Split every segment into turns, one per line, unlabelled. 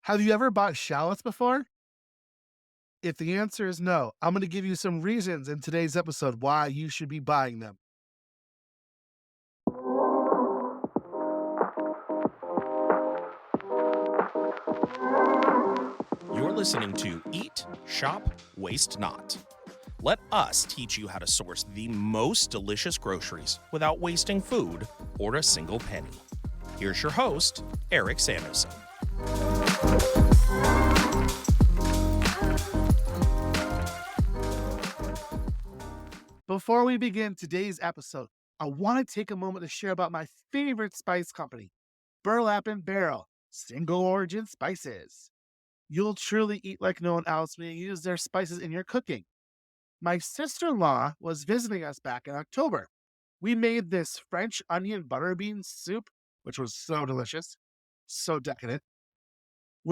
Have you ever bought shallots before? If the answer is no, I'm going to give you some reasons in today's episode why you should be buying them.
You're listening to Eat, Shop, Waste Not. Let us teach you how to source the most delicious groceries without wasting food or a single penny. Here's your host, Eric Samuelson.
Before we begin today's episode, I want to take a moment to share about my favorite spice company, Burlap and Barrel Single Origin Spices. You'll truly eat like no one else when you use their spices in your cooking. My sister in law was visiting us back in October. We made this French onion butter bean soup, which was so delicious, so decadent.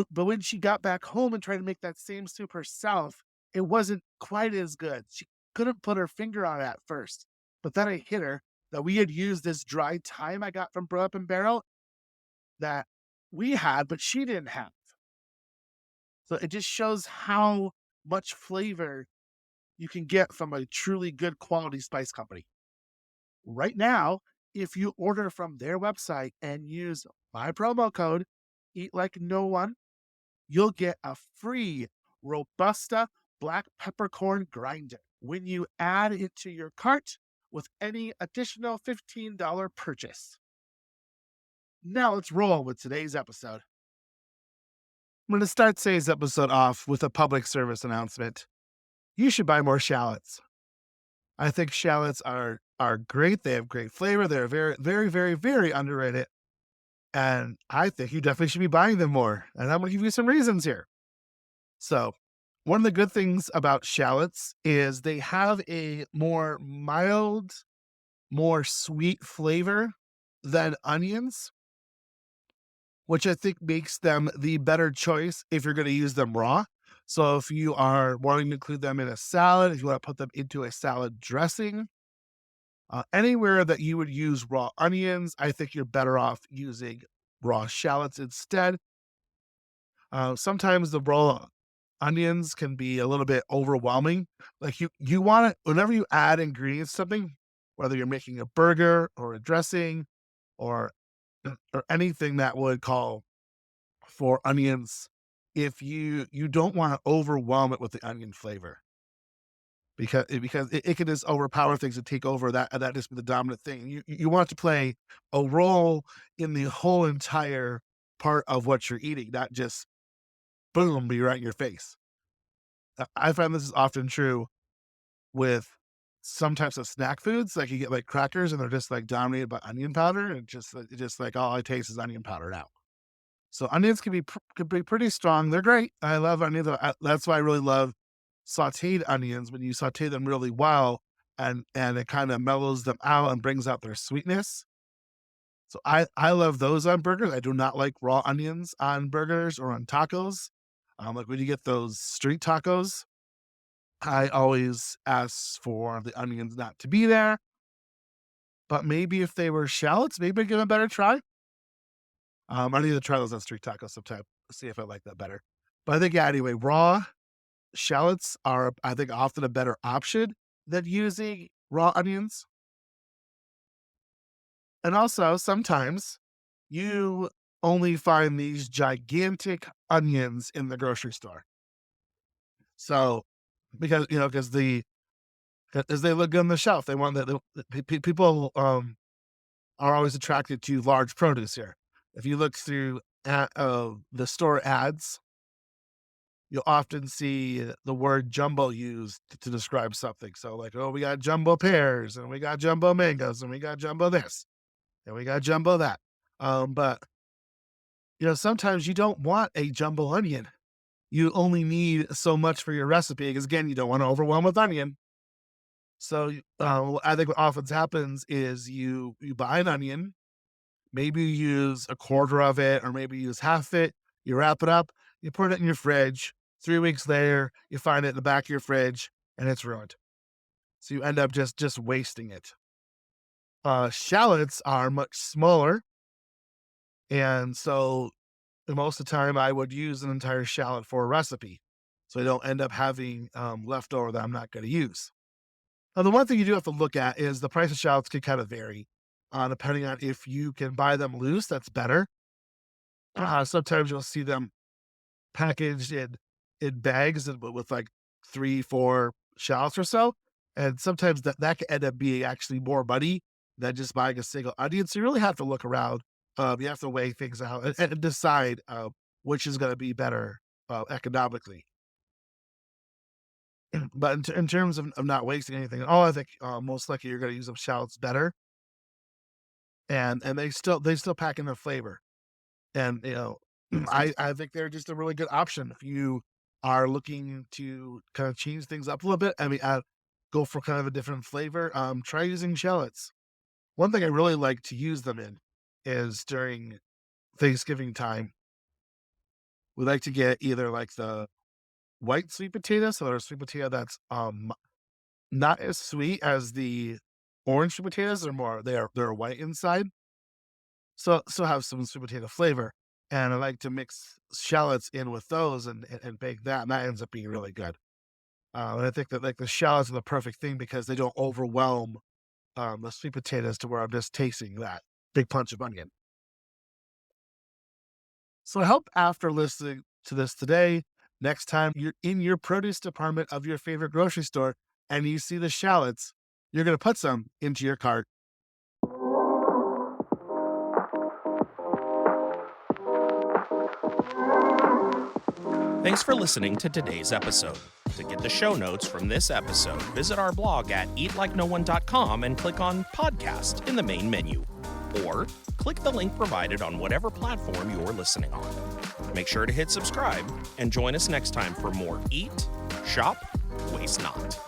But when she got back home and tried to make that same soup herself, it wasn't quite as good. She couldn't put her finger on it at first. But then I hit her that we had used this dried thyme I got from Burlap and Barrel that we had, but she didn't have. So it just shows how much flavor you can get from a truly good quality spice company. Right now, if you order from their website and use my promo code, Eat Like No One, you'll get a free Robusta black peppercorn grinder when you add it to your cart with any additional $15 purchase. Now let's roll with today's episode. I'm going to start today's episode off with a public service announcement. You should buy more shallots. I think shallots are great. They have great flavor. They're very, very, very, very underrated. And I think you definitely should be buying them more. And I'm going to give you some reasons here. So, one of the good things about shallots is they have a more mild, more sweet flavor than onions, which I think makes them the better choice if you're going to use them raw. So, if you are wanting to include them in a salad, if you want to put them into a salad dressing, anywhere that you would use raw onions, I think you're better off using raw shallots instead. Sometimes the raw onions can be a little bit overwhelming. Like you want it whenever you add ingredients to something, whether you're making a burger or a dressing or anything that would call for onions, if you don't want to overwhelm it with the onion flavor because it can just overpower things and take over that just be the dominant thing. You want to play a role in the whole entire part of what you're eating, not just boom, be right in your face. I find this is often true with some types of snack foods. Like you get like crackers and they're just like dominated by onion powder, and just like all I taste is onion powder now. So onions can be pretty strong. They're great. I love onions. That's why I really love sautéed onions when you saute them really well, and it kind of mellows them out and brings out their sweetness. So I love those on burgers. I do not like raw onions on burgers or on tacos. Like when you get those street tacos, I always ask for the onions not to be there. But maybe if they were shallots, maybe I'd give them a better try. I need to try those on street tacos sometime, see if I like that better. But I think, yeah, anyway, raw shallots are, I think, often a better option than using raw onions. And also, sometimes you only find these gigantic onions in the grocery store. So, because as they look good on the shelf, they want that people are always attracted to large produce here. If you look through the store ads, you'll often see the word jumbo used to describe something. So, like, oh, we got jumbo pears, and we got jumbo mangoes, and we got jumbo this, and we got jumbo that. But sometimes you don't want a jumbo onion. You only need so much for your recipe because, again, you don't want to overwhelm with onion. So, I think what often happens is you buy an onion, maybe you use a quarter of it, or maybe you use half it. You wrap it up, you put it in your fridge. 3 weeks later, you find it in the back of your fridge, and it's ruined. So you end up just wasting it. Shallots are much smaller, and so And most of the time, I would use an entire shallot for a recipe, so I don't end up having leftover that I'm not going to use. Now, the one thing you do have to look at is the price of shallots can kind of vary, depending on if you can buy them loose. That's better. Sometimes you'll see them packaged in bags and with like 3, 4 shallots or so, and sometimes that can end up being actually more money than just buying a single onion. So you really have to look around. You have to weigh things out and decide which is going to be better economically. But in terms of not wasting anything at all, I think most likely you're going to use them shallots better, and they still pack in their flavor. And, I think they're just a really good option if you are looking to kind of change things up a little bit. I mean, go for kind of a different flavor. Try using shallots. One thing I really like to use them in is during Thanksgiving time. We like to get either like the white sweet potato, so there's sweet potato that's not as sweet as the orange sweet potatoes. They're white inside. So have some sweet potato flavor, and I like to mix shallots in with those and bake that, and that ends up being really good. And I think that, like, the shallots are the perfect thing because they don't overwhelm, the sweet potatoes to where I'm just tasting that big punch of onion. So I hope after listening to this today, next time you're in your produce department of your favorite grocery store and you see the shallots, you're gonna put some into your cart.
Thanks for listening to today's episode. To get the show notes from this episode, visit our blog at eatlikenoone.com and click on Podcast in the main menu. Or click the link provided on whatever platform you're listening on. Make sure to hit subscribe and join us next time for more Eat, Shop, Waste Not.